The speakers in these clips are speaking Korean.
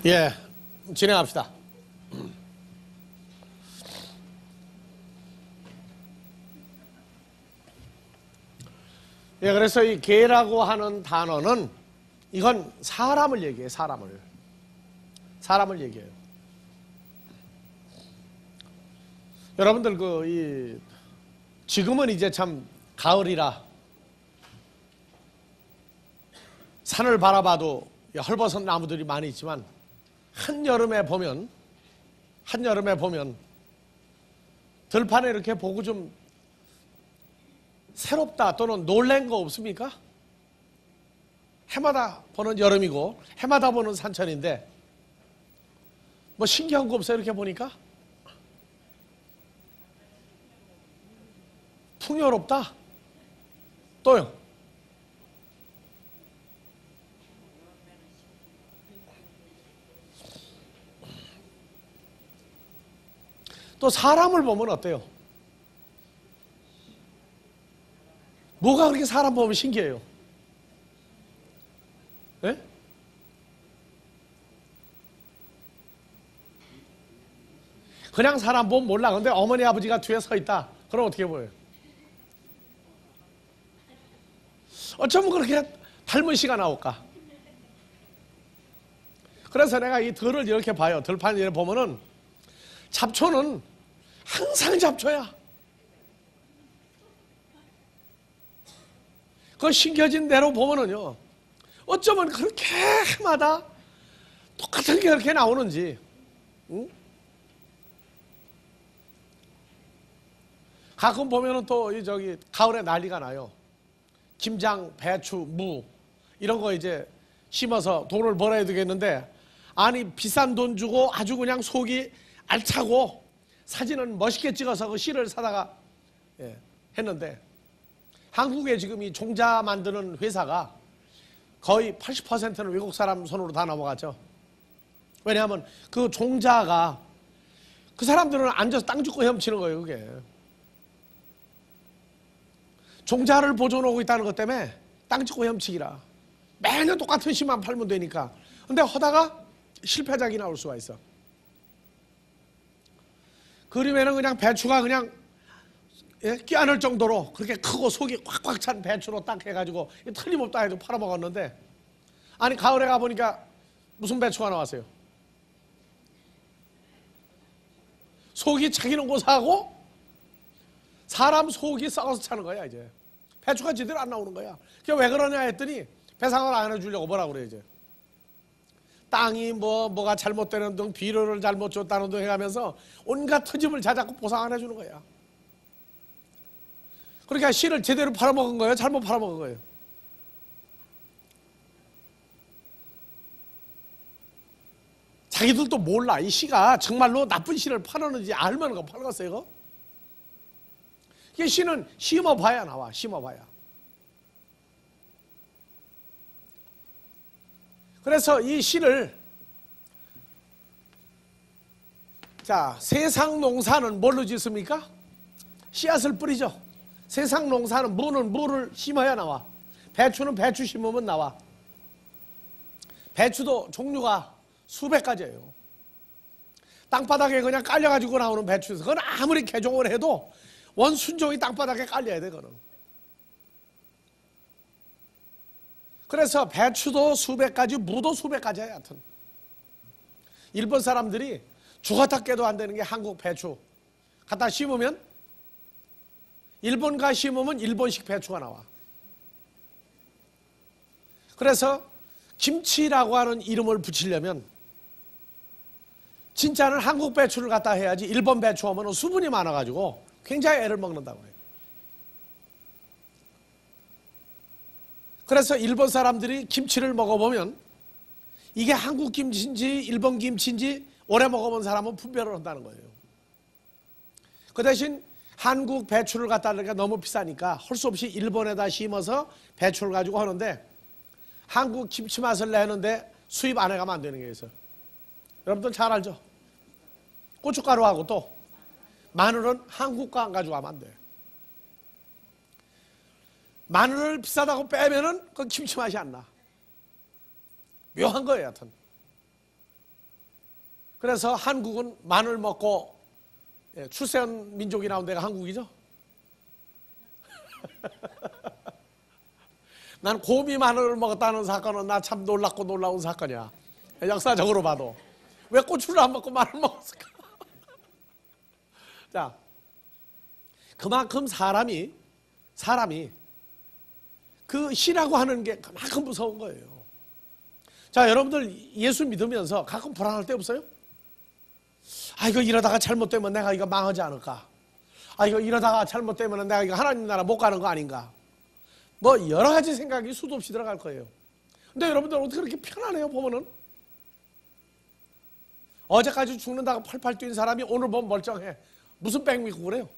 예, 진행합시다. 예, 그래서 이 개라고 하는 단어는 이건 사람을 얘기해요. 사람을 얘기해요. 여러분들 지금은 이제 참 가을이라 산을 바라봐도 헐벗은 나무들이 많이 있지만 한여름에 보면 들판에 이렇게 보고 좀 새롭다 또는 놀란 거 없습니까? 해마다 보는 여름이고 해마다 보는 산천인데 뭐 신기한 거 없어요? 이렇게 보니까 풍요롭다. 또요? 또 사람을 보면 어때요? 뭐가 그렇게 사람 보면 신기해요? 예? 그냥 사람 보면 몰라. 근데 어머니 아버지가 뒤에 서 있다. 그럼 어떻게 보여요? 어쩌면 그렇게 닮은 시가 나올까? 그래서 내가 이 들을 이렇게 봐요. 들판 이렇게 보면은 잡초는 항상 잡초야. 그 신겨진 대로 보면은요, 어쩌면 그렇게 해마다 똑같은 게 그렇게 나오는지, 응? 가끔 보면은 또 가을에 난리가 나요. 김장, 배추, 무 이런 거 이제 심어서 돈을 벌어야 되겠는데, 아니 비싼 돈 주고 아주 그냥 속이 알차고 사진은 멋있게 찍어서 그 씨를 사다가 했는데, 한국에 지금 이 종자 만드는 회사가 거의 80%는 외국 사람 손으로 다 넘어갔죠. 왜냐하면 그 종자가 그 사람들은 앉아서 땅 짚고 헤엄치는 거예요. 그게 종자를 보존하고 있다는 것 때문에 땅 짚고 헤엄치기라 매년 똑같은 씨만 팔면 되니까. 근데 하다가 실패작이 나올 수가 있어. 그림에는 그냥 배추가 그냥 끼안을 정도로 그렇게 크고 속이 꽉꽉 찬 배추로 딱 해가지고 틀림없다 해도 팔아먹었는데, 아니 가을에 가보니까 무슨 배추가 나왔어요? 속이 차기는 고사하고 사람 속이 썩어서 차는 거야. 이제 배추가 제대로 안 나오는 거야. 그게 왜 그러냐 했더니 배상을 안 해주려고 뭐라 그래. 이제 땅이 뭐가 잘못되는 등 비료를 잘못 줬다는 등 해가면서 온갖 터집을 자자꾸 보상 안 해주는 거야. 그러니까 씨를 제대로 팔아먹은 거예요? 잘못 팔아먹은 거예요? 자기들도 몰라. 이 씨가 정말로 나쁜 씨를 팔았는지 알면 그거 팔았어요. 이거? 이게 씨는 심어봐야 나와. 심어봐야. 그래서 이 씨를 세상 농사는 뭘로 짓습니까? 씨앗을 뿌리죠. 세상 농사는 무는 무를 심어야 나와. 배추는 배추 심으면 나와. 배추도 종류가 수백 가지예요. 땅바닥에 그냥 깔려가지고 나오는 배추에서 그건 아무리 개종을 해도 원순종이 땅바닥에 깔려야 돼. 그거는. 그래서 배추도 수백 가지, 무도 수백 가지야. 하여튼 일본 사람들이 죽었다 깨도 안 되는 게 한국 배추 갖다 심으면, 일본 가 심으면 일본식 배추가 나와. 그래서 김치라고 하는 이름을 붙이려면 진짜는 한국 배추를 갖다 해야지, 일본 배추 하면 수분이 많아가지고 굉장히 애를 먹는다고 해요. 그래서 일본 사람들이 김치를 먹어보면 이게 한국 김치인지 일본 김치인지 오래 먹어본 사람은 분별을 한다는 거예요. 그 대신 한국 배추를 갖다 하니까 너무 비싸니까 할 수 없이 일본에다 심어서 배추를 가지고 하는데, 한국 김치 맛을 내는데 수입 안 해가면 안 되는 게 있어요. 여러분들 잘 알죠? 고춧가루하고 또 마늘은 한국 거 안 가져가면 안 돼. 마늘을 비싸다고 빼면은 그 김치 맛이 안 나. 묘한 거예요, 하여튼. 그래서 한국은 마늘 먹고 출세한 민족이 나온 데가 한국이죠. 난 곰이 마늘을 먹었다는 사건은 나 참 놀랍고 놀라운 사건이야. 역사적으로 봐도. 왜 고추를 안 먹고 마늘 먹었을까? 자, 그만큼 사람이 그 시라고 하는 게 그만큼 무서운 거예요. 자, 여러분들 예수 믿으면서 가끔 불안할 때 없어요? 아, 이거 이러다가 잘못되면 내가 이거 망하지 않을까? 아, 이거 이러다가 잘못되면 내가 이거 하나님 나라 못 가는 거 아닌가? 뭐 여러 가지 생각이 수도 없이 들어갈 거예요. 근데 여러분들 어떻게 그렇게 편안해요, 보면은? 어제까지 죽는다고 팔팔 뛴 사람이 오늘 보면 멀쩡해. 무슨 백 믿고 그래요?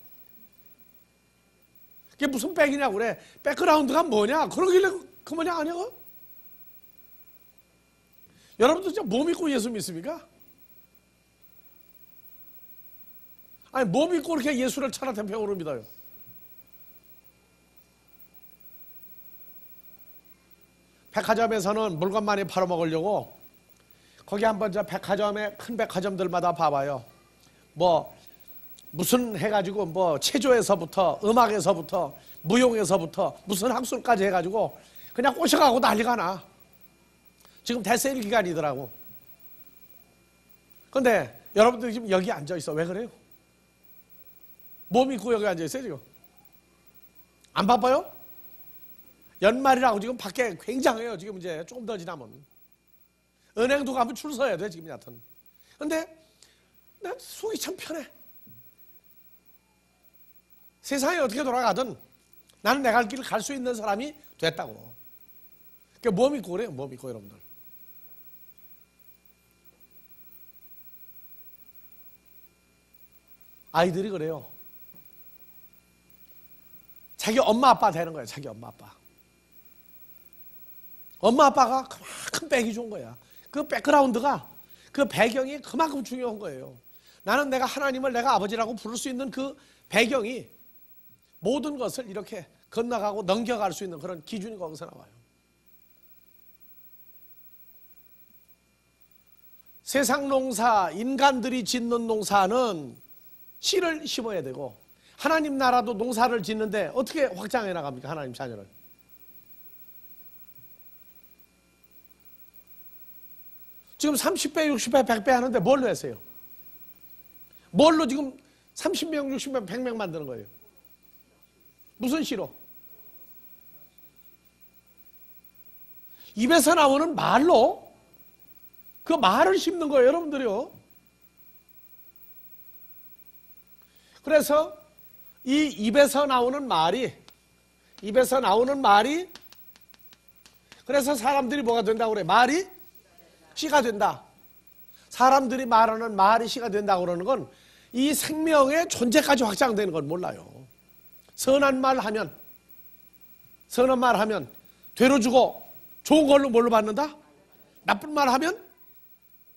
그게 무슨 백이냐고 그래. 백그라운드가 뭐냐? 그러길래 그 뭐냐 아니야? 여러분들 진짜 뭐 믿고 예수 믿습니까? 아니 뭐 믿고 이렇게 예수를 천하태평으로 믿어요? 백화점에서는 물건 많이 팔아먹으려고 거기 한번 저 백화점에 큰 백화점들마다 봐봐요. 뭐 무슨 해가지고 뭐 체조에서부터 음악에서부터 무용에서부터 무슨 학술까지 해가지고 그냥 꼬셔가고 난리가 나. 지금 대세일 기간이더라고. 근데 여러분들 지금 여기 앉아있어. 왜 그래요? 뭐 믿고 여기 앉아있어요 지금? 안 바빠요? 연말이라고 지금 밖에 굉장해요. 지금 이제 조금 더 지나면 은행도 가면 줄 서야 돼 지금 여하튼. 근데 난 속이 참 편해. 세상이 어떻게 돌아가든 나는 내 갈 길을 갈 수 있는 사람이 됐다고. 그러니까 뭐 믿고 그래요? 뭐 믿고 여러분들? 아이들이 그래요. 자기 엄마 아빠 되는 거예요. 자기 엄마 아빠. 엄마 아빠가 그만큼 백이 좋은 거야. 그 백그라운드가 그 배경이 그만큼 중요한 거예요. 나는 내가 하나님을 내가 아버지라고 부를 수 있는 그 배경이 모든 것을 이렇게 건너가고 넘겨갈 수 있는 그런 기준이 거기서 나와요. 세상 농사, 인간들이 짓는 농사는 씨를 심어야 되고 하나님 나라도 농사를 짓는데 어떻게 확장해 나갑니까? 하나님 자녀를. 지금 30배, 60배, 100배 하는데 뭘로 했어요? 뭘로 지금 30명, 60명, 100명 만드는 거예요? 무슨 씨로? 입에서 나오는 말로 그 말을 심는 거예요, 여러분들이요. 그래서 이 입에서 나오는 말이 그래서 사람들이 뭐가 된다고 그래? 말이 씨가 된다. 사람들이 말하는 말이 씨가 된다고 그러는 건 이 생명의 존재까지 확장되는 건 몰라요. 선한 말 하면 되로 주고 좋은 걸로 뭘로 받는다? 나쁜 말 하면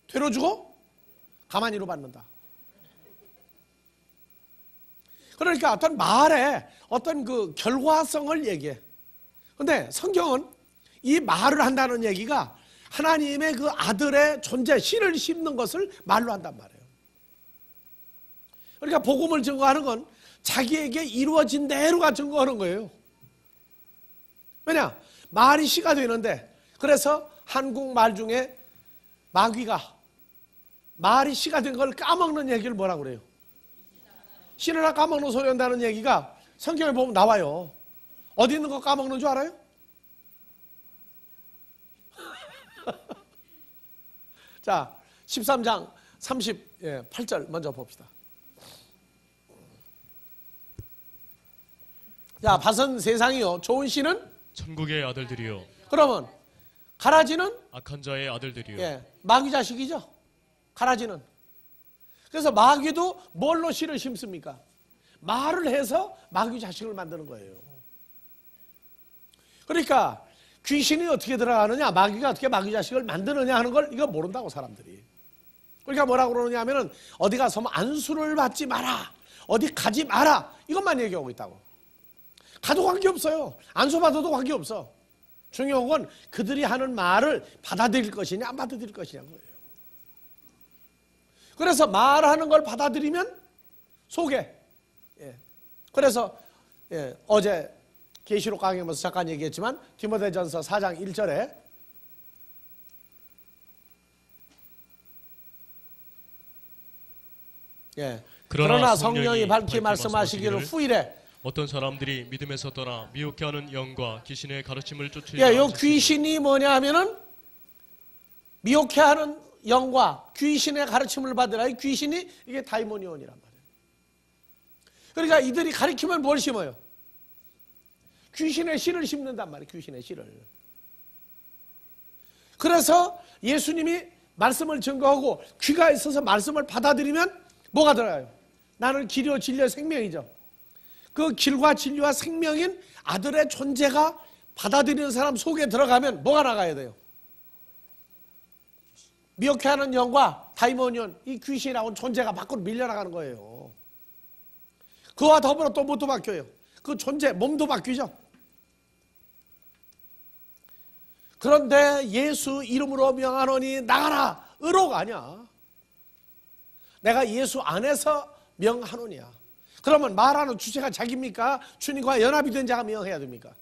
되로 주고 가만히로 받는다. 그러니까 어떤 말에 어떤 그 결과성을 얘기해. 근데 성경은 이 말을 한다는 얘기가 하나님의 그 아들의 존재, 씨를 심는 것을 말로 한단 말이에요. 그러니까 복음을 증거하는 건 자기에게 이루어진 대로가 증거하는 거예요. 왜냐? 말이 씨가 되는데 그래서 한국말 중에 마귀가 말이 씨가 된 걸 까먹는 얘기를 뭐라고 그래요? 씨를 까먹는 소리 한다는 얘기가 성경에 보면 나와요. 어디 있는 거 까먹는 줄 알아요? 자, 13장 38절 먼저 봅시다. 자, 밭은 세상이요 좋은 씨는 천국의 아들들이요 그러면 가라지는 악한 자의 아들들이요 마귀 자식이죠. 가라지는. 그래서 마귀도 뭘로 씨를 심습니까? 말을 해서 마귀 자식을 만드는 거예요. 그러니까 귀신이 어떻게 들어가느냐, 마귀가 어떻게 마귀 자식을 만드느냐 하는 걸 이거 모른다고 사람들이. 그러니까 뭐라고 그러느냐 하면은 어디 가서 뭐 안수를 받지 마라, 어디 가지 마라 이것만 얘기하고 있다고. 가도 관계없어요. 안수 받아도 관계없어. 중요한 건 그들이 하는 말을 받아들일 것이냐 안 받아들일 것이냐는 거예요. 그래서 말하는 걸 받아들이면 속에. 예. 그래서 어제 계시록 강의하면서 잠깐 얘기했지만 디모데전서 4장 1절에 그러나 성령이 밝히 말씀하시기를 후일에 어떤 사람들이 믿음에서 떠나 미혹해 하는 영과 귀신의 가르침을 쫓으려 요 귀신이 뭐냐 하면은 미혹해 하는 영과 귀신의 가르침을 받으라. 이 귀신이 이게 다이모니온이란 말이에요. 그러니까 이들이 가르치면 뭘 심어요? 귀신의 씨를 심는단 말이에요. 귀신의 씨를. 그래서 예수님이 말씀을 증거하고 귀가 있어서 말씀을 받아들이면 뭐가 들어가요? 나는 길이요 진리요 생명이죠. 그 길과 진리와 생명인 아들의 존재가 받아들이는 사람 속에 들어가면 뭐가 나가야 돼요? 미혹해 하는 영과 다이모니온, 이 귀신이라고 존재가 밖으로 밀려나가는 거예요. 그와 더불어 또 뭣도 바뀌어요? 그 존재, 몸도 바뀌죠. 그런데 예수 이름으로 명하노니 나가라. 의로가 아니야. 내가 예수 안에서 명하노니야. 그러면 말하는 주체가 자기입니까? 주님과 연합이 된 자가 명해야 됩니까?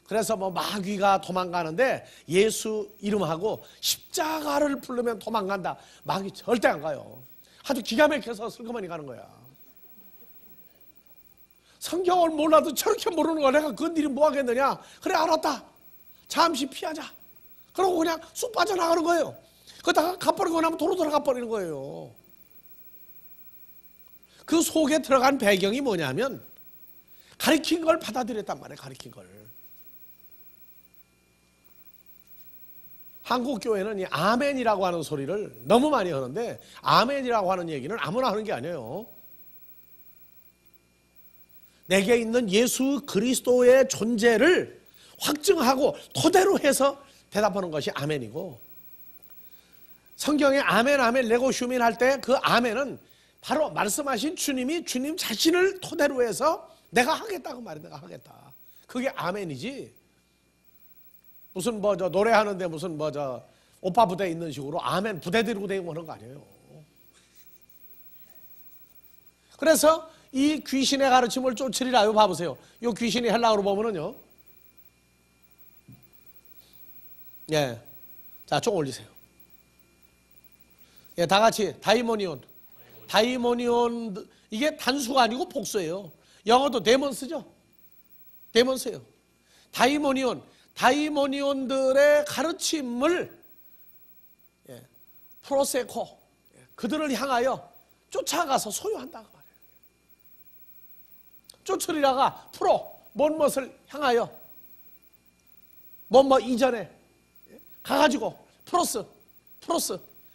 그래서 뭐 마귀가 도망가는데 예수 이름하고 십자가를 부르면 도망간다. 마귀 절대 안 가요. 아주 기가 막혀서 슬그머니 가는 거야. 성경을 몰라도 저렇게 모르는 거 내가 건드리 뭐 하겠느냐. 그래 알았다. 잠시 피하자. 그러고 그냥 쑥 빠져나가는 거예요. 그러다가 가버리고 나면 도로 들어가 버리는 거예요. 그 속에 들어간 배경이 뭐냐면 가르친 걸 받아들였단 말이에요. 가르친 걸. 한국 교회는 이 아멘이라고 하는 소리를 너무 많이 하는데 아멘이라고 하는 얘기는 아무나 하는 게 아니에요. 내게 있는 예수 그리스도의 존재를 확증하고 토대로 해서 대답하는 것이 아멘이고, 성경에 아멘 아멘 레고슈민 할 때 그 아멘은 바로 말씀하신 주님이 주님 자신을 토대로 해서 내가 하겠다고 말해. 내가 하겠다. 그게 아멘이지. 무슨 뭐 저 노래하는데 무슨 뭐 저 오빠 부대 있는 식으로 아멘 부대 들고 대고 하는 거 아니에요. 그래서 이 귀신의 가르침을 쫓으리라. 이거 봐보세요. 이 귀신이 헬라어로 보면은요. 예. 자, 좀 올리세요. 예, 다 같이 다이모니온. 다이모니온, 이게 단수가 아니고 복수예요. 영어도 데몬스죠. 데몬스예요. 다이모니온. 다이모니온들의 가르침을 프로세코, 그들을 향하여 쫓아가서 소유한다고 말해요. 쫓으리라가 프로, 뭔것을 향하여 뭔뭐 이전에 가가지고 프로스,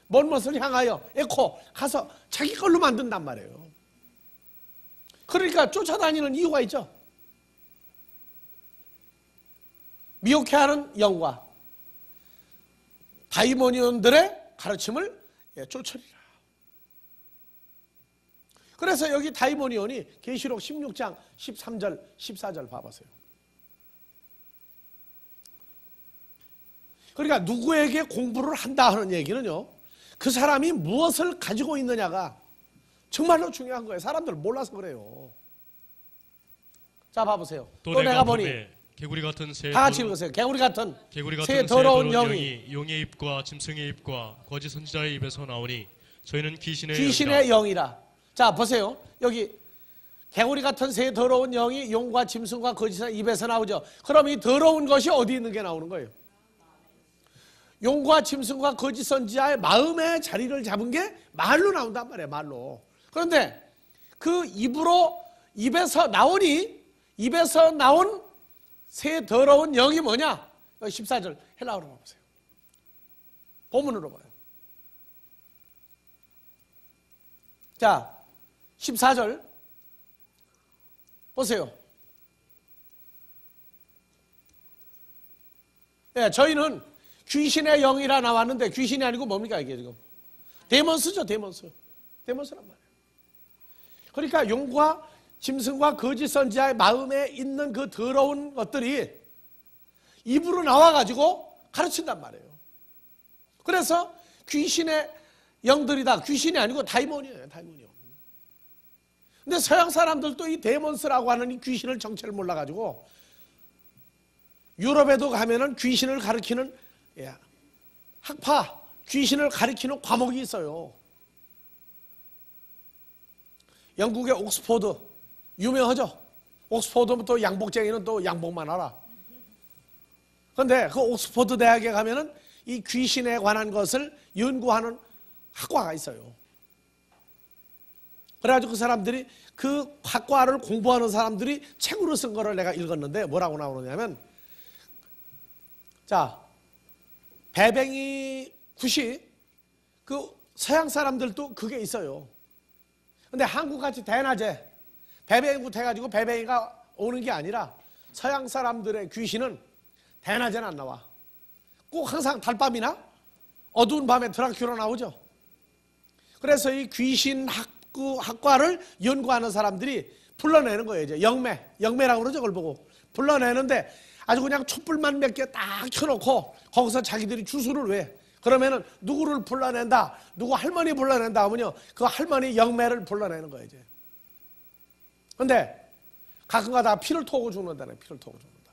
뭔것을 향하여 에코 가서 자기 걸로 만든단 말이에요. 그러니까 쫓아다니는 이유가 있죠. 미혹해 하는 영과 다이모니온들의 가르침을 쫓으리라. 그래서 여기 다이모니온이 계시록 16장 13절 14절 봐보세요. 그러니까 누구에게 공부를 한다 하는 얘기는요, 그 사람이 무엇을 가지고 있느냐가 정말로 중요한 거예요. 사람들 몰라서 그래요. 자, 봐보세요. 또 내가 보니 개구리 같은 새 다 같이 읽으세요. 개구리 같은 새 더러운 영이 용의 입과 짐승의 입과 거짓 선지자의 입에서 나오니 저희는 귀신의 영이라. 자, 보세요. 여기 개구리 같은 새 더러운 영이 용과 짐승과 거짓의 입에서 나오죠. 그럼 이 더러운 것이 어디 있는 게 나오는 거예요? 용과 짐승과 거짓 선지자의 마음의 자리를 잡은 게 말로 나온단 말이에요. 말로. 그런데 그 입에서 나온 새 더러운 영이 뭐냐? 14절 헬라어로 봐보세요. 본문으로 봐요. 자, 14절 보세요. 네, 저희는 귀신의 영이라 나왔는데 귀신이 아니고 뭡니까 이게 지금? 데몬스죠. 데몬스란 말이에요. 그러니까 용과 짐승과 거짓 선지자의 마음에 있는 그 더러운 것들이 입으로 나와가지고 가르친단 말이에요. 그래서 귀신의 영들이다. 귀신이 아니고 다이몬이에요. 다이몬이요. 근데 서양 사람들도 이 데몬스라고 하는 이 귀신을 정체를 몰라가지고 유럽에도 가면은 귀신을 가리키는 학파, 귀신을 가리키는 과목이 있어요. 영국의 옥스포드 유명하죠. 옥스포드면 또 양복쟁이는 또 양복만 알아. 그런데 그 옥스포드 대학에 가면은 이 귀신에 관한 것을 연구하는 학과가 있어요. 그래가지고 그 사람들이 그 학과를 공부하는 사람들이 책으로 쓴 거를 내가 읽었는데 뭐라고 나오느냐면, 자, 배뱅이 굿이 그 서양 사람들도 그게 있어요. 근데 한국같이 대낮에 배뱅이 굿 해가지고 배뱅이가 오는 게 아니라 서양 사람들의 귀신은 대낮에는 안 나와. 꼭 항상 달밤이나 어두운 밤에 드라큘라 나오죠. 그래서 이 귀신 학과를 연구하는 사람들이 불러내는 거예요. 이제 영매라고 그러죠. 그걸 보고 불러내는데 아주 그냥 촛불만 몇 개 딱 켜놓고 거기서 자기들이 주술을 왜? 그러면은 누구를 불러낸다, 누구 할머니 불러낸다 하면요, 그 할머니 영매를 불러내는 거예요. 이제. 근데 가끔가다 피를 토고 죽는다네. 피를 토고 죽는다.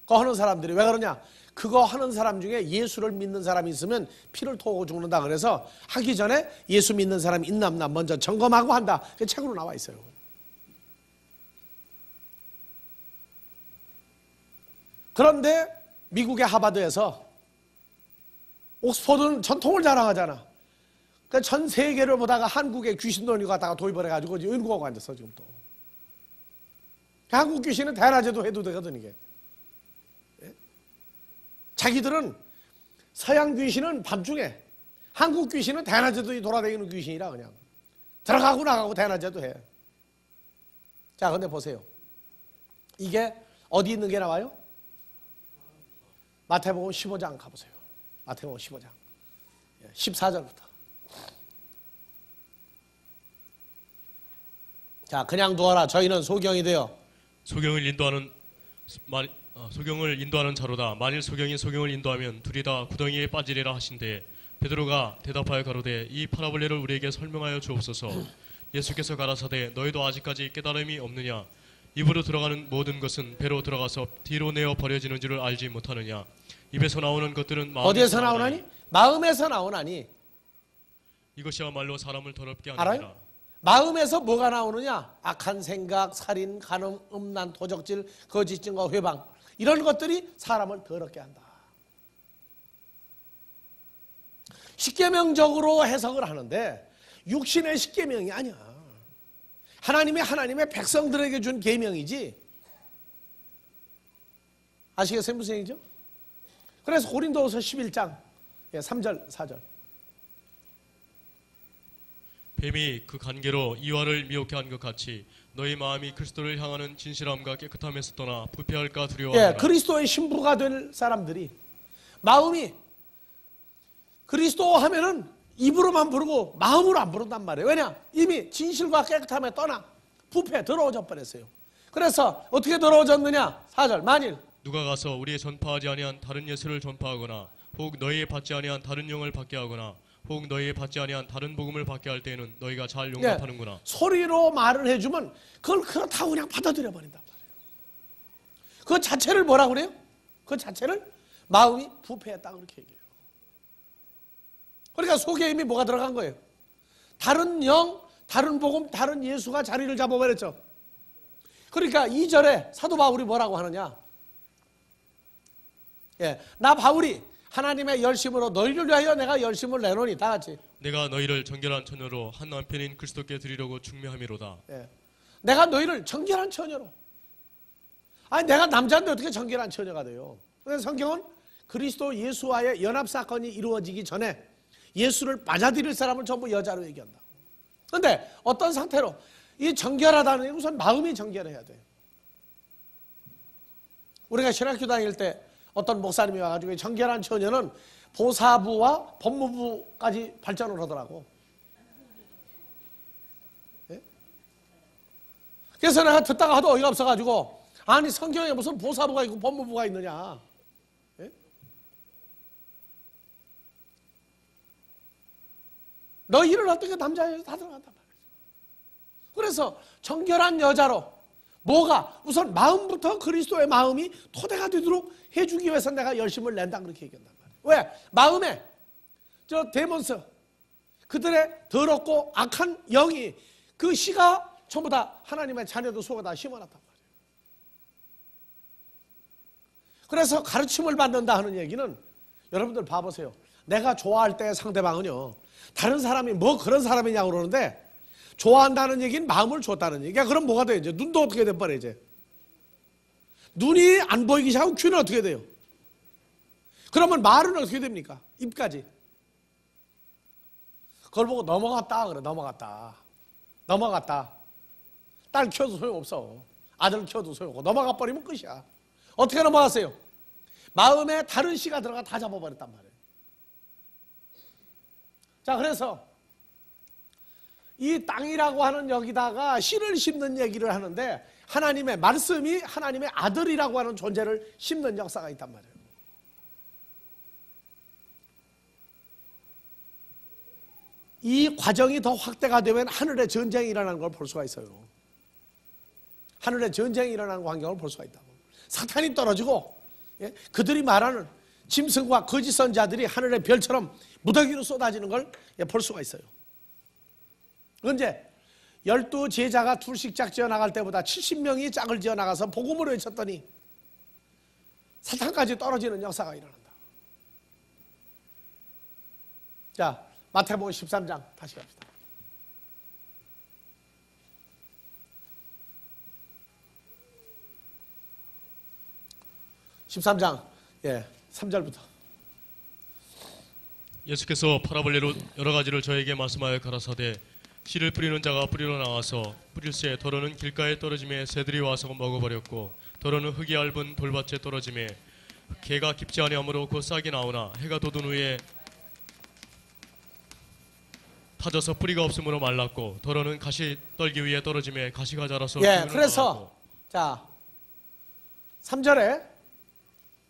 그거 하는 사람들이 왜 그러냐? 그거 하는 사람 중에 예수를 믿는 사람이 있으면 피를 토고 죽는다. 그래서 하기 전에 예수 믿는 사람이 있나 없나 먼저 점검하고 한다. 그 책으로 나와 있어요. 그런데 미국의 하버드에서, 옥스포드는 전통을 자랑하잖아. 그러니까 전 세계를 보다가 한국의 귀신론이 갖다가 도입을 해가지고 연구하고 앉았어 지금 또. 한국 귀신은 대낮에도 해도 되거든 이게. 자기들은 서양 귀신은 밤중에, 한국 귀신은 대낮에도 돌아다니는 귀신이라 그냥 들어가고 나가고 대낮에도 해. 자, 근데 보세요. 이게 어디 있는 게 나와요? 마태복음 15장 가보세요. 마태복음 15장 14절부터. 자, 그냥 두어라. 저희는 소경이 되어 소경을 인도하는 자로다. 만일 소경이 소경을 인도하면 둘이 다 구덩이에 빠지리라 하신대. 베드로가 대답하여 가로되 이 파라볼레를 우리에게 설명하여 주옵소서. 예수께서 가라사대 너희도 아직까지 깨달음이 없느냐? 입으로 들어가는 모든 것은 배로 들어가서 뒤로 내어 버려지는 줄을 알지 못하느냐? 입에서 나오는 것들은 마음에서 어디에서 나오나니? 마음에서 나오나니. 이것이야말로 사람을 더럽게 하느니라. 알아요? 마음에서 뭐가 나오느냐? 악한 생각, 살인, 간음, 음란, 도적질, 거짓 증거, 회방, 이런 것들이 사람을 더럽게 한다. 십계명적으로 해석을 하는데 육신의 십계명이 아니야. 하나님의 백성들에게 준 계명이지. 아시겠어요? 무슨 얘기죠? 그래서 고린도후서 11장 3절 4절. 뱀이 그 간계로 이와를 미혹해 한 것 같이 너희 마음이 그리스도를 향하는 진실함과 깨끗함에서 떠나 부패할까 두려워하라. 그리스도의 신부가 될 사람들이 마음이 그리스도 하면은 입으로만 부르고 마음으로 안 부른단 말이에요. 왜냐? 이미 진실과 깨끗함에 떠나 부패 더러워져 버렸어요. 그래서 어떻게 더러워졌느냐? 4절. 만일 누가 가서 우리의 전파하지 아니한 다른 예수를 전파하거나 혹 너희의 받지 아니한 다른 영을 받게 하거나 혹 너희의 받지 아니한 다른 복음을 받게 할 때에는 너희가 잘 용납하는구나. 소리로 말을 해주면 그걸 그렇다고 그냥 받아들여 버린단 말이에요. 그 자체를 뭐라 그래요? 그 자체를 마음이 부패했다 그렇게 얘기해요. 그러니까 속에 이미 뭐가 들어간 거예요? 다른 영, 다른 복음, 다른 예수가 자리를 잡아버렸죠. 그러니까 2절에 사도 바울이 뭐라고 하느냐? 나 바울이 하나님의 열심으로 너희를 위하여 내가 열심을 내노니. 다 같이. 내가 너희를 정결한 처녀로 한 남편인 그리스도께 드리려고 중매함이로다. 내가 너희를 정결한 처녀로. 아니 내가 남자인데 어떻게 정결한 처녀가 돼요? 그래서 성경은 그리스도 예수와의 연합사건이 이루어지기 전에 예수를 맞아들일 사람을 전부 여자로 얘기한다. 그런데 어떤 상태로? 이 정결하다는 게 우선 마음이 정결해야 돼. 우리가 신학교 다닐 때 어떤 목사님이 와가지고 정결한 처녀는 보사부와 법무부까지 발전을 하더라고. 그래서 내가 듣다가 하도 어이가 없어가지고 아니 성경에 무슨 보사부가 있고 법무부가 있느냐. 너 일을 어떻게 남자여서 다 들어간단 말이에요. 그래서 정결한 여자로 뭐가 우선 마음부터 그리스도의 마음이 토대가 되도록 해주기 위해서 내가 열심을 낸다 그렇게 얘기한단 말이에요. 왜? 마음에 저 데몬스 그들의 더럽고 악한 영이 그 씨가 전부 다 하나님의 자녀들 속에 다 심어놨단 말이에요. 그래서 가르침을 받는다 하는 얘기는 여러분들 봐보세요. 내가 좋아할 때 상대방은요 다른 사람이 뭐 그런 사람이냐고 그러는데 좋아한다는 얘기는 마음을 줬다는 얘기야. 그럼 뭐가 돼 이제? 눈도 어떻게 돼버려 이제? 눈이 안 보이기 시작하면 귀는 어떻게 돼요? 그러면 말은 어떻게 됩니까? 입까지. 그걸 보고 넘어갔다 그래. 넘어갔다. 딸 키워도 소용없어. 아들 키워도 소용없고 넘어가 버리면 끝이야. 어떻게 넘어갔어요? 마음에 다른 씨가 들어가 다 잡아버렸단 말이에요. 자, 그래서 이 땅이라고 하는 여기다가 씨를 심는 얘기를 하는데 하나님의 말씀이 하나님의 아들이라고 하는 존재를 심는 역사가 있단 말이에요. 이 과정이 더 확대가 되면 하늘의 전쟁이 일어나는 걸 볼 수가 있어요. 하늘의 전쟁이 일어나는 광경을 볼 수가 있다고. 사탄이 떨어지고 그들이 말하는 짐승과 거짓 선자들이 하늘의 별처럼 무더기로 쏟아지는 걸 볼 수가 있어요. 언제? 12제자가 둘씩 짝 지어 나갈 때보다 70명이 짝을 지어 나가서 복음을 외쳤더니 사탄까지 떨어지는 역사가 일어난다. 자, 마태복음 13장 다시 갑시다. 13장 3절부터. 예수께서 파라볼레로 여러 가지를 저에게 말씀하여 가라사대 씨를 뿌리는 자가 뿌리러 나와서 뿌릴새 더러는 길가에 떨어짐에 새들이 와서 먹어버렸고 더러는 흙이 얇은 돌밭에 떨어짐에 개가 깊지 아니하므로 곧 싹이 나오나 해가 돋은 후에 타져서 뿌리가 없으므로 말랐고 더러는 가시 떨기 위해 떨어짐에 가시가 자라서 그래서 나왔고. 자 3절에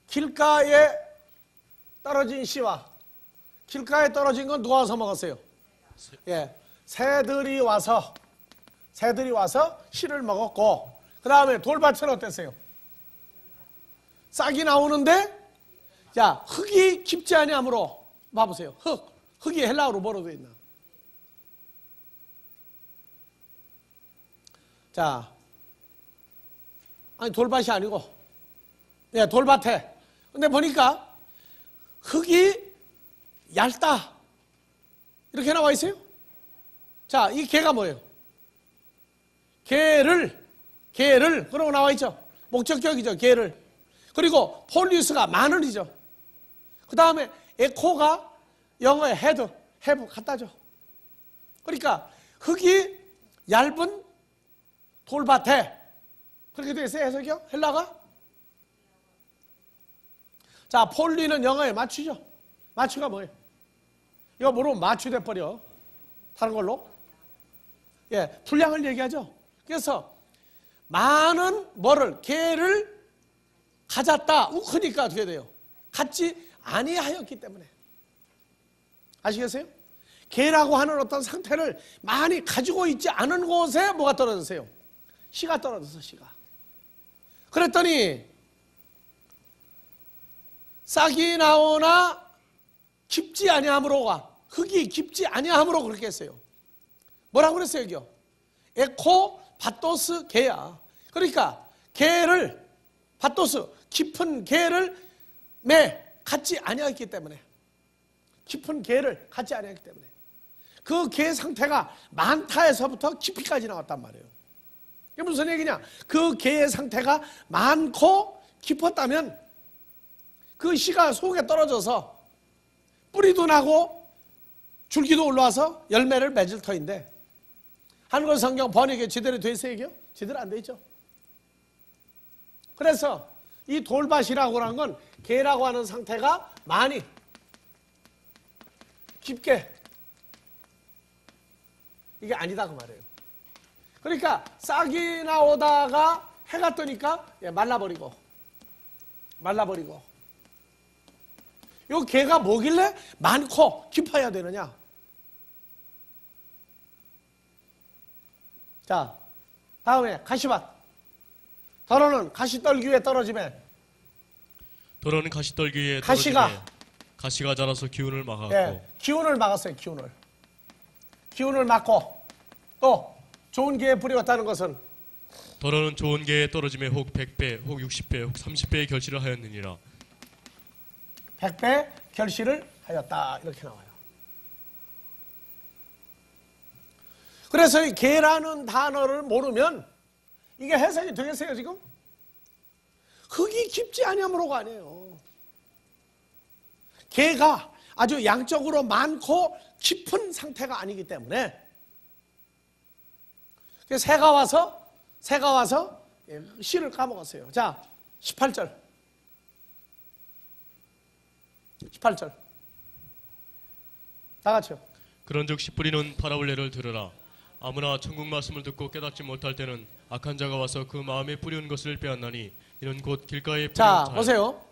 길가에 떨어진 씨와 길가에 떨어진 건 누가 와서 먹었어요? 새들이 와서 씨를 먹었고 그 다음에 돌밭은 어땠어요? 싹이 나오는데 자 흙이 깊지 아니하므로 봐보세요. 흙이 헬라어로 뭐로 되어 있나? 자 아니 돌밭이 아니고 돌밭에 근데 보니까 흙이 얇다 이렇게 나와 있어요. 자, 이 개가 뭐예요? 개를 그러고 나와 있죠. 목적격이죠. 개를. 그리고 폴리우스가 마늘이죠. 그 다음에 에코가 영어의 헤드, 해부 갖다죠. 그러니까 흙이 얇은 돌밭에 그렇게 되어 있어요. 해석이요? 헬라가? 자, 폴리는 영어에 맞추죠. 맞추가 뭐예요? 이거 모르면 맞추 돼버려. 다른 걸로. 분량을 얘기하죠. 그래서 많은 개를 가졌다. 우크니까 어떻게 돼요? 갖지 아니하였기 때문에. 아시겠어요? 개라고 하는 어떤 상태를 많이 가지고 있지 않은 곳에 뭐가 떨어졌어요? 씨가 떨어져서 씨가. 그랬더니 싹이 나오나 깊지 아니함으로가 흙이 깊지 아니함으로 그렇게 했어요. 뭐라고 그랬어요 여기요? 에코 바토스 개야. 그러니까 개를 바토스 깊은 개를 갖지 아니했기 때문에 깊은 개를 갖지 아니했기 때문에 그 개 상태가 많다에서부터 깊이까지 나왔단 말이에요. 이게 무슨 얘기냐? 그 개의 상태가 많고 깊었다면 그 씨가 속에 떨어져서 뿌리도 나고 줄기도 올라와서 열매를 맺을 터인데 한글 성경 번역이 제대로 돼 있어요? 이게요? 제대로 안 돼 있죠. 그래서 이 돌밭이라고 하는 건 개라고 하는 상태가 많이 깊게 이게 아니다 그 말이에요. 그러니까 싹이 나오다가 해가 뜨니까 말라버리고 요 개가 뭐길래 많고 깊어야 되느냐? 자, 다음에 가시밭. 더러는 가시떨기 위에 떨어지면 더러는 가시떨기 위에 가시가 가시가 자라서 기운을 막았고 예, 기운을 막았어요. 기운을 막고 또 좋은 기회에 뿌리웠다는 것은 더러는 좋은 개에 떨어짐에 혹 100배, 혹 60배, 혹 30배의 결실을 하였느니라. 100배 결실을 하였다. 이렇게 나와요. 그래서 이 개라는 단어를 모르면 이게 해석이 되겠어요, 지금? 흙이 깊지 아니함으로가 아니에요. 개가 아주 양적으로 많고 깊은 상태가 아니기 때문에 새가 와서 씨를 까먹었어요. 자, 18절. 다 같이요. 그런즉 씨 뿌리는 파라볼레를 들으라. 아무나 천국 말씀을 듣고 깨닫지 못할 때는 악한 자가 와서 그 마음에 뿌리운 것을 빼앗나니 이는 곧 길가에 뿌리운 자, 자야. 보세요.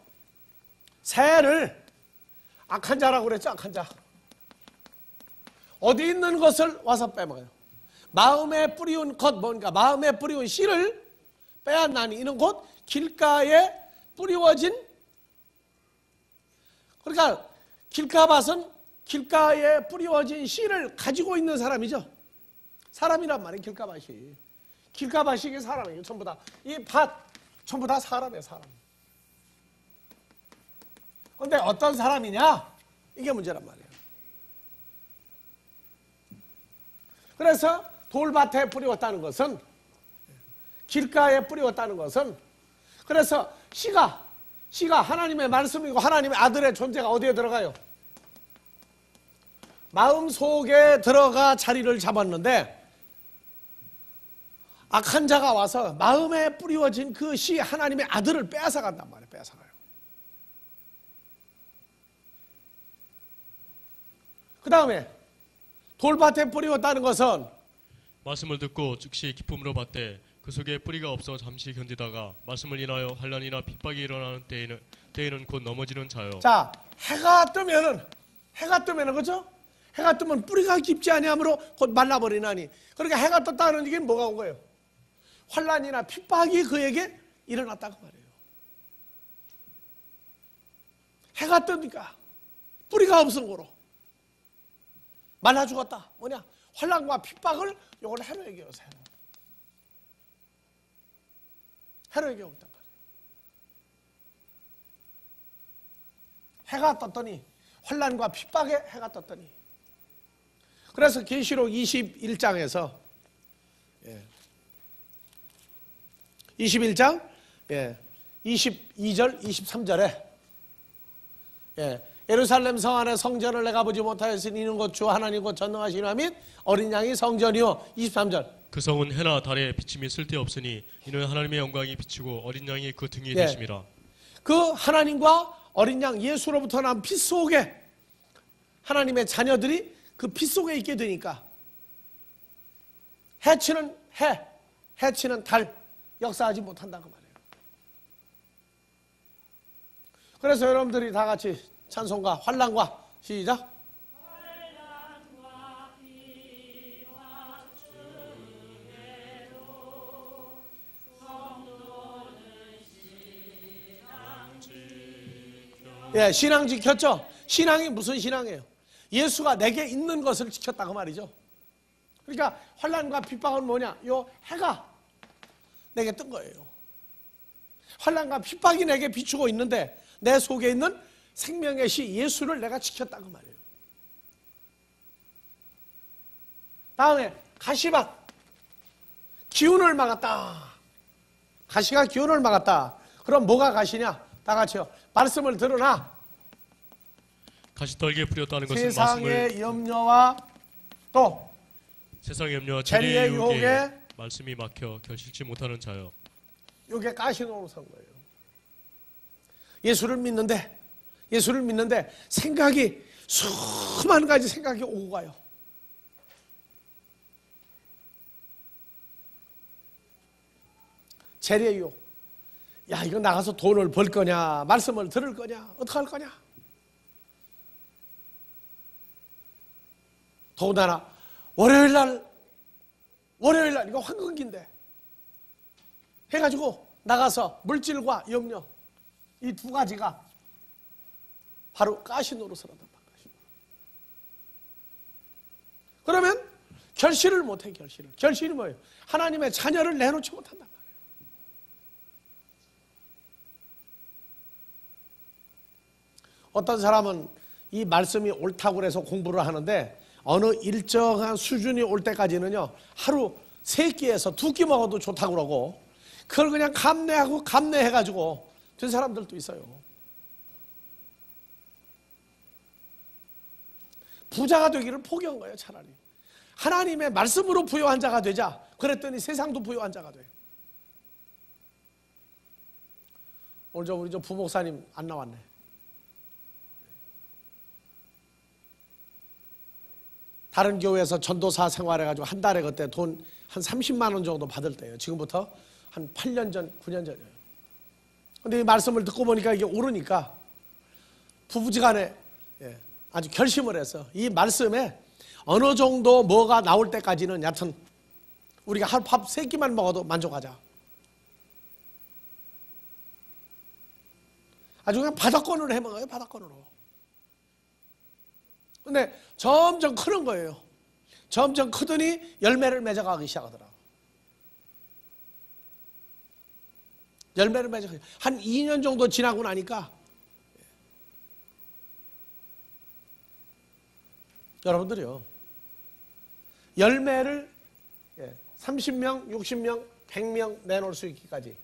새를 악한 자라고 그랬죠. 악한 자. 어디 있는 것을 와서 빼먹어요. 마음에 뿌리운 것 뭔가 마음에 뿌리운 씨를 빼앗나니 이는 곧 길가에 뿌리워진, 그러니까 길가밭은 길가에 뿌리워진 씨를 가지고 있는 사람이죠. 사람이란 말이에요. 길가밭이 이게 사람이에요. 전부 다 이 밭 전부 다 사람이에요. 사람. 그런데 어떤 사람이냐? 이게 문제란 말이에요. 그래서 돌밭에 뿌리웠다는 것은, 길가에 뿌리웠다는 것은, 그래서 씨가 하나님의 말씀이고 하나님의 아들의 존재가 어디에 들어가요? 마음 속에 들어가 자리를 잡았는데 악한 자가 와서 마음에 뿌리워진 그 씨 하나님의 아들을 빼앗아 간단 말이에요. 빼앗아가요. 그 다음에 돌밭에 뿌리웠다는 것은 말씀을 듣고 즉시 기쁨으로 받되 그 속에 뿌리가 없어 잠시 견디다가 말씀을 인하여 환난이나 핍박이 일어나는 때에는 곧 넘어지는 자요. 자, 해가 뜨면은 그죠? 해가 뜨면 뿌리가 깊지 아니하므로 곧 말라버리나니. 그러니까 해가 떴다는 얘기는 뭐가 온 거예요? 환난이나 핍박이 그에게 일어났다고 말이에요. 해가 뜨니까 뿌리가 없은 거로 말라 죽었다. 뭐냐? 환난과 핍박을 이걸 해로 얘기해요. 해로 얘기하고 있단 말이에요. 해가 떴더니 환난과 핍박에 해가 떴더니, 그래서 계시록 21장에서 21장 22절 23절에 예루살렘 성 안에 성전을 내가 보지 못하였으니 이는 곧 주 하나님 곧 전능하신 이와 및 어린 양이 성전이요. 23절 그 성은 해나 달에 비침이 쓸데없으니 이는 하나님의 영광이 비치고 어린 양이 그 등이 되심이라. 그 하나님과 어린 양 예수로부터 난 피 속에 하나님의 자녀들이 그 피 속에 있게 되니까 해치는 해치는 달 역사하지 못한다고 말해요. 그래서 여러분들이 다 같이 찬송가 환난과 시작. 예, 신앙 지켰죠? 신앙이 무슨 신앙이에요? 예수가 내게 있는 것을 지켰다고 말이죠. 그러니까 환난과 핍박은 뭐냐? 요 해가 내게 뜬 거예요. 환난과 핍박이 내게 비추고 있는데 내 속에 있는 생명의 시 예수를 내가 지켰다고 말이에요. 다음에 가시밭 기운을 막았다. 가시가 기운을 막았다. 그럼 뭐가 가시냐? 다 같이요. 말씀을 들으나 가시떨기에 뿌렸다는 것은 세상의 염려와 또 세상의 염려와 재리의 재리의 유혹에 유혹에 말씀이 막혀 결실치 못하는 자요. 이게 가시노릇 한 거예요. 예수를 믿는데 생각이 수많은 가지 생각이 오고 가요. 재리의 유혹. 야, 이거 나가서 돈을 벌 거냐, 말씀을 들을 거냐, 어떡할 거냐. 더군다나 월요일 날 월요일 날 이거 황금기인데 해가지고 나가서 물질과 염려 이 두 가지가 바로 가시노릇을 한단 말이에요. 그러면 결실을 못해. 결실이 뭐예요? 하나님의 자녀를 내놓지 못한단 말이에요. 어떤 사람은 이 말씀이 옳다고 해서 공부를 하는데 어느 일정한 수준이 올 때까지는요 하루 3끼에서 2끼 먹어도 좋다고 그러고 그걸 그냥 감내해가지고 된 사람들도 있어요. 부자가 되기를 포기한 거예요. 차라리 하나님의 말씀으로 부유한 자가 되자 그랬더니 세상도 부유한 자가 돼요. 오늘 우리 부목사님 안 나왔네. 다른 교회에서 전도사 생활해가지고 한 달에 그때 돈 한 30만 원 정도 받을 때예요. 지금부터 한 8년 전, 9년 전이에요. 근데 이 말씀을 듣고 보니까 이게 옳으니까 부부지간에 아주 결심을 해서 이 말씀에 어느 정도 뭐가 나올 때까지는 여튼 우리가 하루 밥 3끼만 먹어도 만족하자. 아주 그냥 바닥권으로 해먹어요. 바닥권으로. 근데 점점 크는 거예요. 점점 크더니 열매를 맺어가기 시작하더라고요. 열매를 맺어가기 한 2년 정도 지나고 나니까 여러분들이요 열매를 30명, 60명, 100명 내놓을 수 있기까지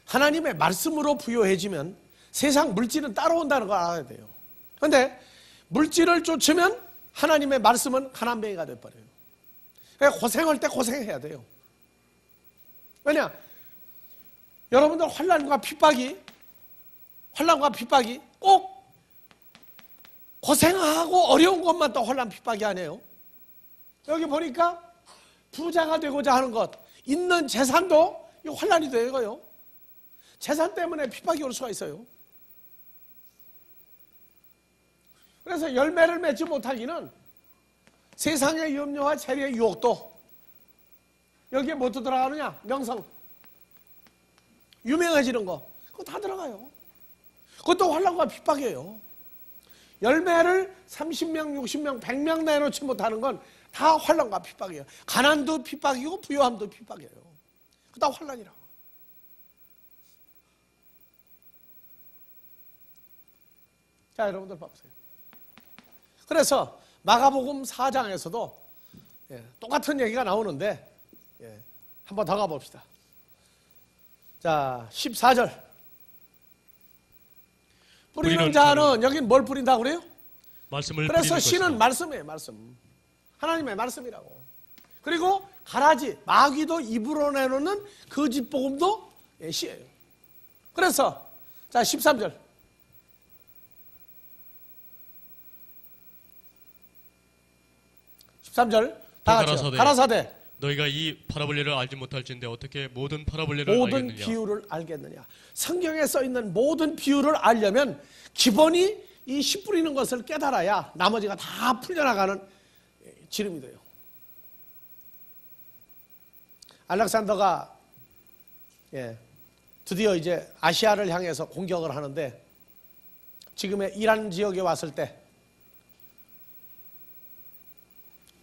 하나님의 말씀으로 부유해지면 세상 물질은 따라온다는 걸 알아야 돼요. 그런데 물질을 쫓으면 하나님의 말씀은 가난뱅이가 돼버려요. 그러니까 고생할 때 고생해야 돼요. 왜냐? 여러분들 환난과 핍박이 꼭 고생하고 어려운 것만 또 환난 핍박이 아니에요. 여기 보니까 부자가 되고자 하는 것, 있는 재산도 이 환난이 되고요. 재산 때문에 핍박이 올 수가 있어요. 그래서 열매를 맺지 못하기는 세상의 염려와 재리의 유혹도 여기에 뭐 들어가느냐? 명성, 유명해지는 거 그거 다 들어가요. 그것도 환난과 핍박이에요. 열매를 30명, 60명, 100명 내놓지 못하는 건 다 환난과 핍박이에요. 가난도 핍박이고 부유함도 핍박이에요. 그거 다 환난이라고. 자, 여러분들 봐보세요. 그래서 마가복음 4장에서도 똑같은 얘기가 나오는데 한번 더 가봅시다. 자, 14절. 뿌리는 자는 여긴 뭘 뿌린다고 그래요? 말씀을 그래서 뿌리는 씨는 것이다. 말씀이에요. 말씀. 하나님의 말씀이라고. 그리고 가라지, 마귀도 입으로 내놓는 거짓 복음도 씨예요. 그래서 자, 13절. 13절 다 같이요. 가라사대 너희가 이 파라볼레를 알지 못할진대 어떻게 모든 파라볼레를 모든 알겠느냐. 비유를 알겠느냐. 성경에 써있는 모든 비유를 알려면 기본이 이 씨 뿌리는 것을 깨달아야 나머지가 다 풀려나가는 지름이 돼요. 알렉산더가 드디어 이제 아시아를 향해서 공격을 하는데 지금의 이란 지역에 왔을 때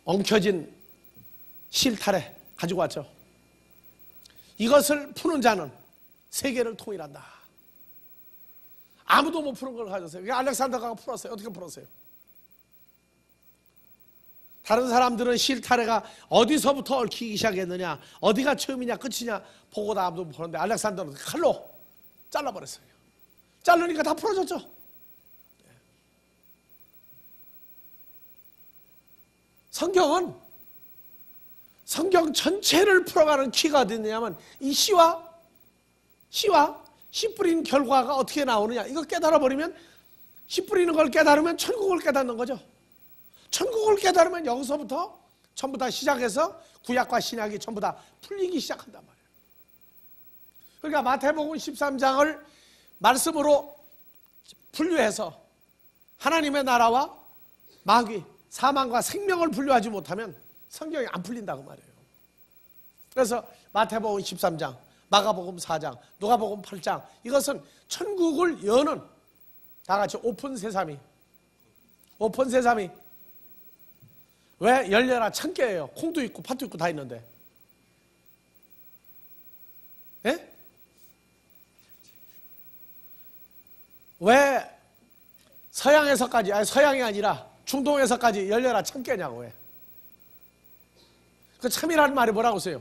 엉켜진 실타래 가지고 왔죠. 이것을 푸는 자는 세계를 통일한다. 아무도 못 푸는 걸 가졌어요. 알렉산더가 풀었어요. 어떻게 풀었어요? 다른 사람들은 실타래가 어디서부터 얽히기 시작했느냐, 어디가 처음이냐 끝이냐 보고도 아무도 못 푸는데 알렉산더는 칼로 잘라버렸어요. 자르니까 다 풀어졌죠. 성경은 성경 전체를 풀어가는 키가 어디 있느냐면 이 씨와 씨 뿌린 결과가 어떻게 나오느냐 이거 깨달아버리면 씨 뿌리는 걸 깨달으면 천국을 깨닫는 거죠. 천국을 깨달으면 여기서부터 전부 다 시작해서 구약과 신약이 전부 다 풀리기 시작한단 말이에요. 그러니까 마태복음 13장을 말씀으로 분류해서 하나님의 나라와 마귀, 사망과 생명을 분류하지 못하면 성경이 안 풀린다고 말해요. 그래서 마태복음 13장, 마가복음 4장, 누가복음 8장, 이것은 천국을 여는, 다 같이 오픈 세상이. 오픈 세상이. 왜 열려라 천개예요? 콩도 있고 팥도 있고 다 있는데. 예? 왜 서양에서까지, 아니 서양이 아니라 중동에서까지 열려라 천개냐고. 왜? 그 참이라는 말이 뭐라고 써요?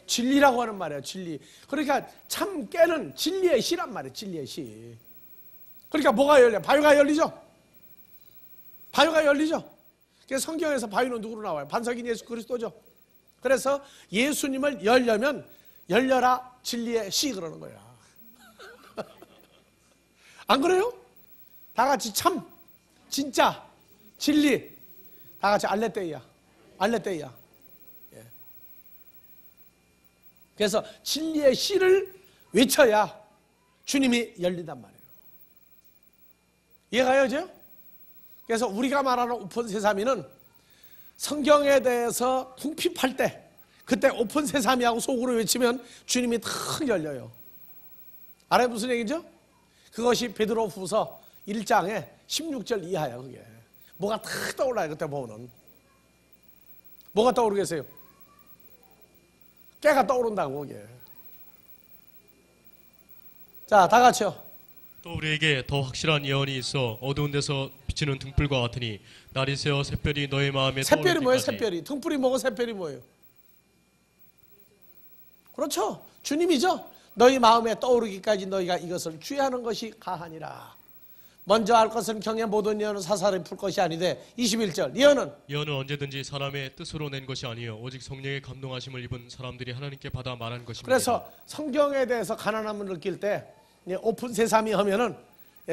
진리라고 하는 말이에요. 진리. 그러니까 참 깨는 진리의 시란 말이에요. 진리의 시. 그러니까 뭐가 열려? 바위가 열리죠? 바위가 열리죠? 그래서 성경에서 바위는 누구로 나와요? 반석인 예수 그리스도죠. 그래서 예수님을 열려면 열려라 진리의 시 그러는 거야. 안 그래요? 다 같이 참, 진짜, 진리. 다 같이 알레떼이야. 알레떼이야. 예. 그래서 진리의 시를 외쳐야 주님이 열린단 말이에요. 이해가요, 죠? 그래서 우리가 말하는 오픈 세상이는 성경에 대해서 궁핍할 때, 그때 오픈 세상이하고 속으로 외치면 주님이 탁 열려요. 알아요? 무슨 얘기죠? 그것이 베드로후서 1장의 16절 이하야. 그게 뭐가 탁 떠올라요. 그때 보면 뭐가 떠오르겠어요? 깨가 떠오른다고. 그게. 자, 다 같이요. 또 우리에게 더 확실한 예언이 있어 어두운 데서 비치는 등불과 같으니 날이 새어 샛별이 너의 마음에 샛별이 뭐예요? 떠오를 때까지. 샛별이. 등불이 뭐고 샛별이 뭐예요? 그렇죠. 주님이죠. 너희 마음에 떠오르기까지 너희가 이것을 주의하는 것이 가하니라. 먼저 할 것은 경에 모든 예언은 사사를 풀 것이 아니되 21절 예언은 언제든지 사람의 뜻으로 낸 것이 아니요 오직 성령의 감동하심을 입은 사람들이 하나님께 받아 말한 것입니다. 그래서 성경에 대해서 가난함을 느낄 때 오픈 세상이 하면은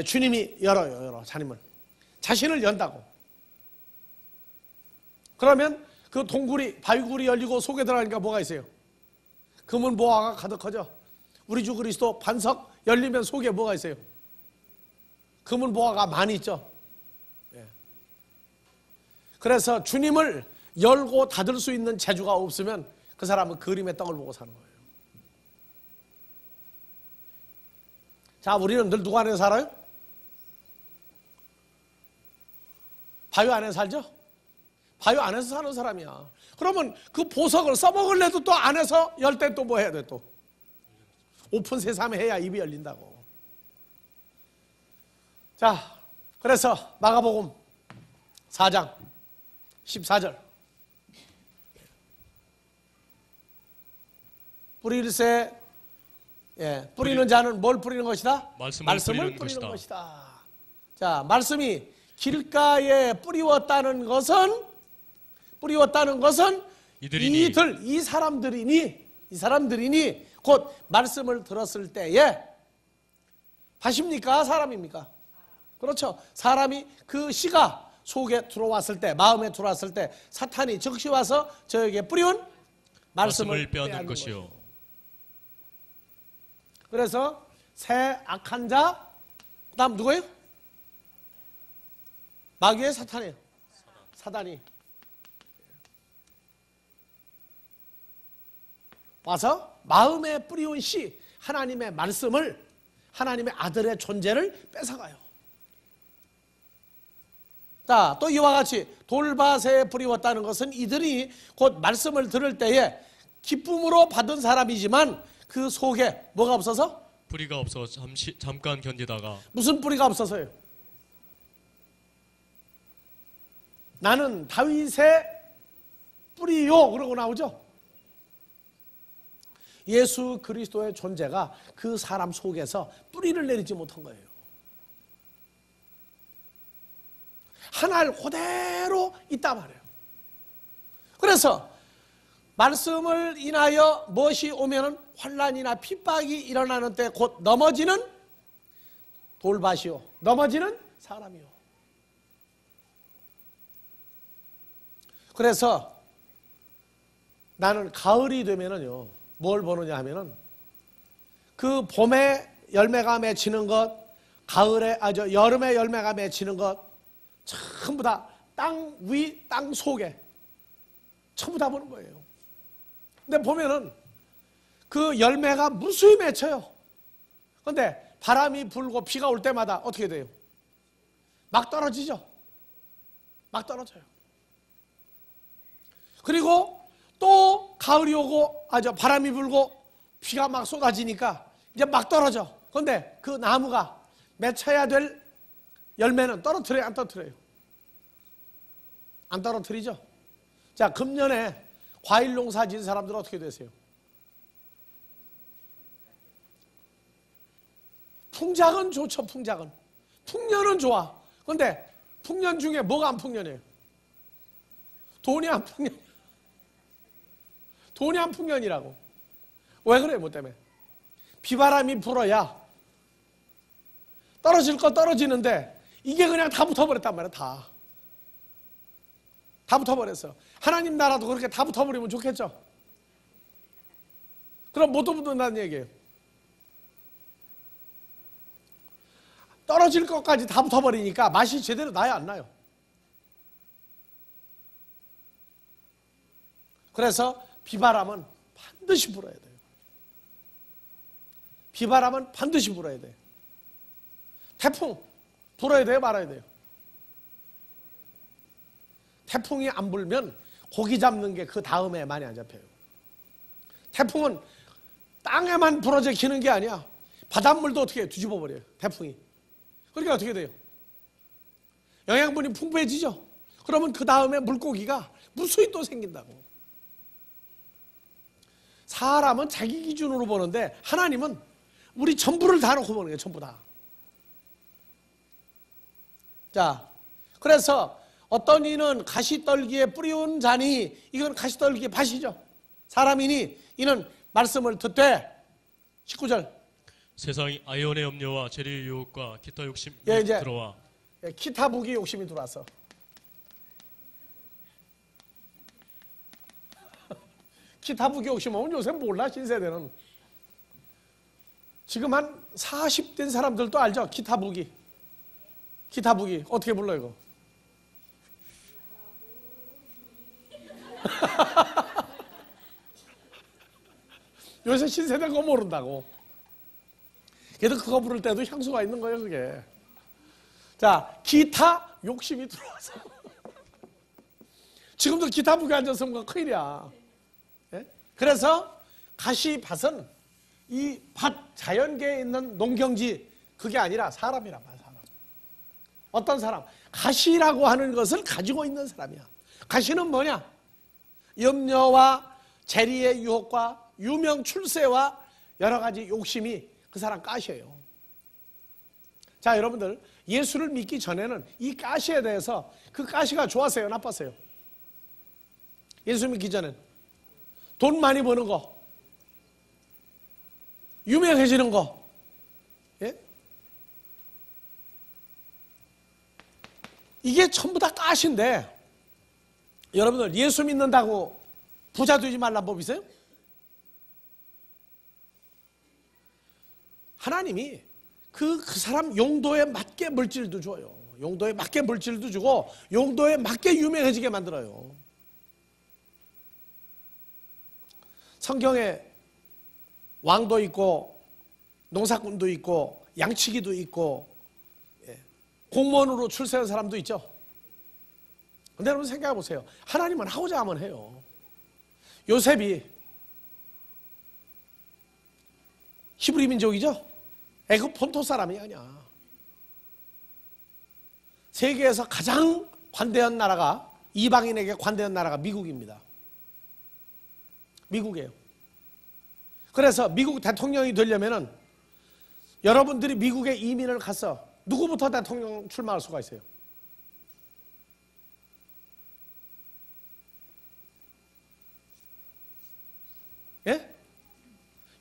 주님이 열어요. 자신을 연다고. 그러면 그 동굴이 바위굴이 열리고 속에 들어가니까 뭐가 있어요? 금은 보화가 가득하죠. 우리 주 그리스도 반석 열리면 속에 뭐가 있어요? 금은 보화가 많이 있죠. 예. 그래서 주님을 열고 닫을 수 있는 재주가 없으면 그 사람은 그림의 떡을 보고 사는 거예요. 자, 우리는 늘 누구 안에 살아요? 바위 안에 살죠? 바위 안에서 사는 사람이야. 그러면 그 보석을 써먹을래도 또 안에서 열 때 또 뭐 해야 돼? 또 오픈 세상에 해야 입이 열린다고. 자, 그래서 마가복음 4장 14절 뿌릴새 뿌리는 자는 뭘 뿌리는 것이다? 말씀을 뿌리는 것이다. 자, 말씀이 길가에 뿌리웠다는 것은 이 사람들이니 곧 말씀을 들었을 때에 밭입니까? 사람입니까? 그렇죠. 사람이 그 씨가 속에 들어왔을 때, 마음에 들어왔을 때 사탄이 즉시 와서 저에게 뿌리운 말씀을 빼앗는 것이요. 그래서 새 악한 자, 그 다음 누구예요? 마귀의 사탄이에요. 사단이 와서 마음에 뿌리운 씨, 하나님의 말씀을, 하나님의 아들의 존재를 뺏어가요. 자, 또 이와 같이 돌밭에 뿌리웠다는 것은 이들이 곧 말씀을 들을 때에 기쁨으로 받은 사람이지만 그 속에 뭐가 없어서? 뿌리가 없어 잠깐 견디다가. 무슨 뿌리가 없어서요? 나는 다윗의 뿌리요 그러고 나오죠. 예수 그리스도의 존재가 그 사람 속에서 뿌리를 내리지 못한 거예요. 하나를 그대로 있단 말이에요. 그래서 말씀을 인하여 무엇이 오면은 환난이나 핍박이 일어나는 때 곧 넘어지는 돌밭이요, 넘어지는 사람이요. 그래서 나는 가을이 되면은요, 뭘 보느냐 하면은 그 봄에 열매가 맺히는 것, 가을에 여름에 열매가 맺히는 것 전부 다 땅 위, 땅 속에 전부 다 보는 거예요. 근데 보면은 그 열매가 무수히 맺혀요. 근데 바람이 불고 비가 올 때마다 어떻게 돼요? 막 떨어지죠. 막 떨어져요. 그리고 또 가을이 오고 바람이 불고 비가 막 쏟아지니까 이제 막 떨어져. 그런데 그 나무가 맺혀야 될 열매는 떨어뜨려요, 안 떨어뜨려요? 안 떨어뜨리죠. 자, 금년에 과일 농사 지은 사람들은 어떻게 되세요? 풍작은 좋죠. 풍년은 좋아. 그런데 풍년 중에 뭐가 안 풍년이에요? 돈이 안 풍년. 돈이 안 풍년이라고. 왜 그래요? 뭐 때문에? 비바람이 불어야 떨어질 거 떨어지는데 이게 그냥 다 붙어버렸단 말이야. 다 붙어버렸어. 하나님 나라도 그렇게 다 붙어버리면 좋겠죠. 그럼 못 붙는다는 얘기예요. 떨어질 것까지 다 붙어버리니까 맛이 제대로 나요, 안 나요? 그래서 비바람은 반드시 불어야 돼요. 비바람은 반드시 불어야 돼요. 태풍 불어야 돼요, 말아야 돼요? 태풍이 안 불면 고기 잡는 게 그 다음에 많이 안 잡혀요. 태풍은 땅에만 부러져 기는 게 아니야. 바닷물도 어떻게 해요? 뒤집어 버려요, 태풍이. 그러니까 어떻게 돼요? 영양분이 풍부해지죠. 그러면 그 다음에 물고기가 무수히 또 생긴다고. 사람은 자기 기준으로 보는데 하나님은 우리 전부를 다 놓고 보는 거예요. 전부 다. 자, 그래서 어떤 이는 가시떨기에 뿌리온 자니, 이건 가시떨기의 밭이죠. 사람이니 이는 말씀을 듣되 19절 세상이 아이온의 염려와 재리의 유혹과 기타 욕심이 이제 들어와 기타 부귀 욕심이 들어왔어. 기타 부귀 욕심 오면 요새 몰라. 신세대는 지금 한 40된 사람들도 알죠. 기타 부귀 어떻게 불러 이거? 요새 신세대 그거 모른다고. 그래도 그거 부를 때도 향수가 있는 거예요, 그게. 자, 기타 욕심이 들어와서. 지금도 기타 부귀 앉아서 그건 큰일이야. 예? 그래서 가시밭은 이 밭 자연계에 있는 농경지 그게 아니라 사람이란 말이야, 사람. 어떤 사람? 가시라고 하는 것을 가지고 있는 사람이야. 가시는 뭐냐? 염려와 재리의 유혹과 유명 출세와 여러 가지 욕심이 그 사람 가시예요. 자, 여러분들 예수를 믿기 전에는 이 가시에 대해서 그 가시가 좋았어요, 나빴어요? 예수 믿기 전엔 돈 많이 버는 거, 유명해지는 거, 예? 이게 전부 다 가시인데 여러분들 예수 믿는다고 부자 되지 말란 법 있어요? 하나님이 그 사람 용도에 맞게 물질도 줘요. 용도에 맞게 물질도 주고 용도에 맞게 유명해지게 만들어요. 성경에 왕도 있고 농사꾼도 있고 양치기도 있고 공무원으로 출세한 사람도 있죠. 근데 여러분 생각해 보세요. 하나님은 하고자 하면 해요. 요셉이 히브리 민족이죠. 애굽 본토 사람이 아니야. 세계에서 가장 관대한 나라가, 이방인에게 관대한 나라가 미국입니다. 미국이에요. 그래서 미국 대통령이 되려면은 여러분들이 미국에 이민을 가서 누구부터 대통령 출마할 수가 있어요? 예?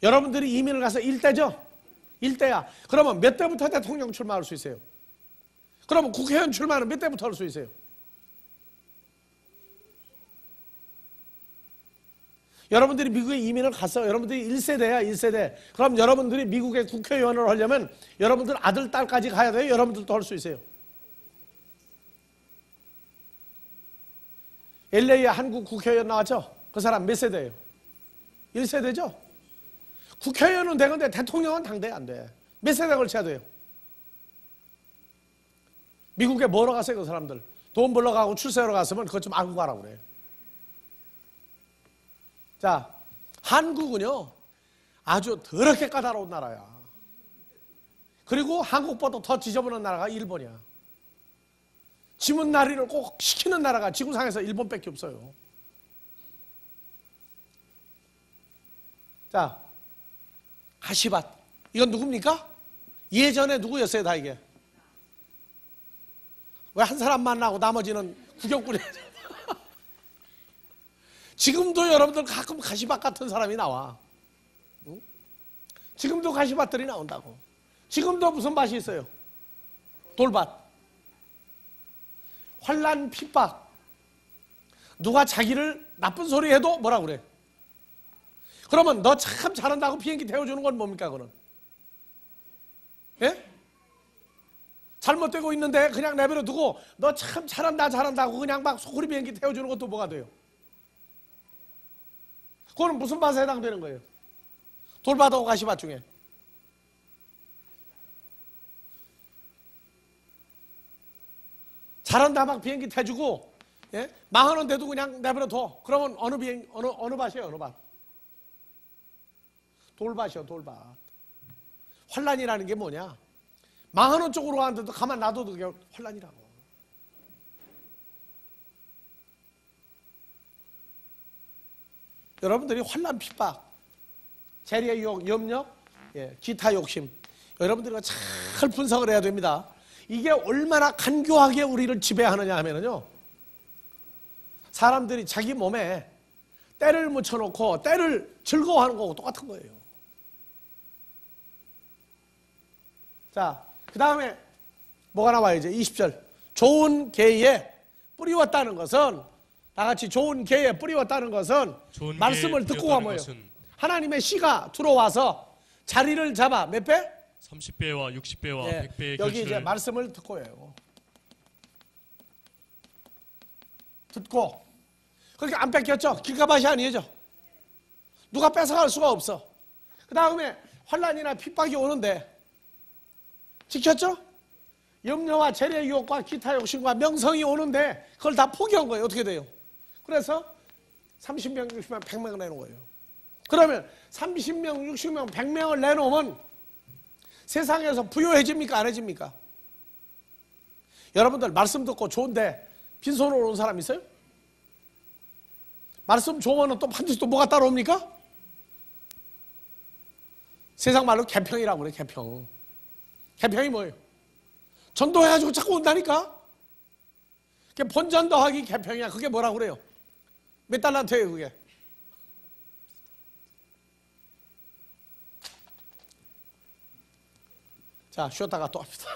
여러분들이 이민을 가서 1대죠? 1대야. 그러면 몇 대부터 대통령 출마할 수 있어요? 그러면 국회의원 출마는 몇 대부터 할 수 있어요? 여러분들이 미국에 이민을 가서 여러분들이 1세대야, 1세대. 그럼 여러분들이 미국의 국회의원을 하려면 여러분들 아들, 딸까지 가야 돼요? 여러분들도 할 수 있어요? LA에 한국 국회의원 나왔죠? 그 사람 몇 세대예요? 1세대죠? 국회의원은 되는데 대통령은 당대 안 돼. 몇 세대 걸쳐야 돼요? 미국에 뭐러 갔어요, 그 사람들? 돈 벌러 가고 출세하러 갔으면 그것 좀 알고 가라고 그래요. 자, 한국은요, 아주 더럽게 까다로운 나라야. 그리고 한국보다 더 지저분한 나라가 일본이야. 지문나리를 꼭 시키는 나라가 지구상에서 일본밖에 없어요. 자, 가시밭. 이건 누굽니까? 예전에 누구였어요, 다 이게? 왜 한 사람 만나고 나머지는 구경꾼이야? 지금도 여러분들 가끔 가시밭 같은 사람이 나와. 응? 지금도 가시밭들이 나온다고. 지금도 무슨 밭이 있어요? 돌밭. 환난 핍박. 누가 자기를 나쁜 소리 해도 뭐라 그래? 그러면 너 참 잘한다고 비행기 태워주는 건 뭡니까, 그거는? 예? 잘못되고 있는데 그냥 내버려 두고 너 참 잘한다고 그냥 막 소쿠리 비행기 태워주는 것도 뭐가 돼요? 그거는 무슨 밭에 해당되는 거예요? 돌밭하고 가시밭 중에. 잘한다 막 비행기 태주고, 예? 망하는데도 그냥 내버려 둬. 그러면 어느 밭이에요, 어느 밭? 돌밭이요, 돌밭. 환난이라는 게 뭐냐? 망하는 쪽으로 가는데도 가만 놔둬도 그게 환난이라고. 여러분들이 환난 핍박, 재리의 유혹, 염려, 예, 기타 욕심, 여러분들이 잘 분석을 해야 됩니다. 이게 얼마나 간교하게 우리를 지배하느냐 하면은요, 사람들이 자기 몸에 때를 묻혀놓고 때를 즐거워하는 거하고 똑같은 거예요. 자, 그 다음에 뭐가 나와요? 이제 20절. 좋은 계에 뿌리웠다는 것은, 다 같이 좋은 계에 뿌리웠다는 것은 말씀을 듣고 가면요, 하나님의 씨가 들어와서 자리를 잡아 몇 배? 30배와 60배와 네, 100배의 여기 결실을. 이제 말씀을 듣고요. 듣고 그렇게 안 뺏겼죠? 길가밭이 아니죠? 누가 뺏어갈 수가 없어. 그 다음에 환난이나 핍박이 오는데 지켰죠? 염려와 재래의 유혹과 기타 욕심과 명성이 오는데 그걸 다 포기한 거예요. 어떻게 돼요? 그래서 30명, 60명, 100명을 내놓은 거예요. 그러면 30명, 60명, 100명을 내놓으면 세상에서 부유해집니까? 안 해집니까? 여러분들 말씀 듣고 좋은데 빈손으로 온 사람 있어요? 말씀 좋으면 또 반드시 또 뭐가 따라옵니까? 세상 말로 개평이라고 그래, 개평. 개평이 뭐예요? 전도해가지고 자꾸 온다니까? 그게 본전 더하기 개평이야. 그게 뭐라고 그래요? 몇 달란트예요, 그게? 자, 쉬었다가 또 합시다.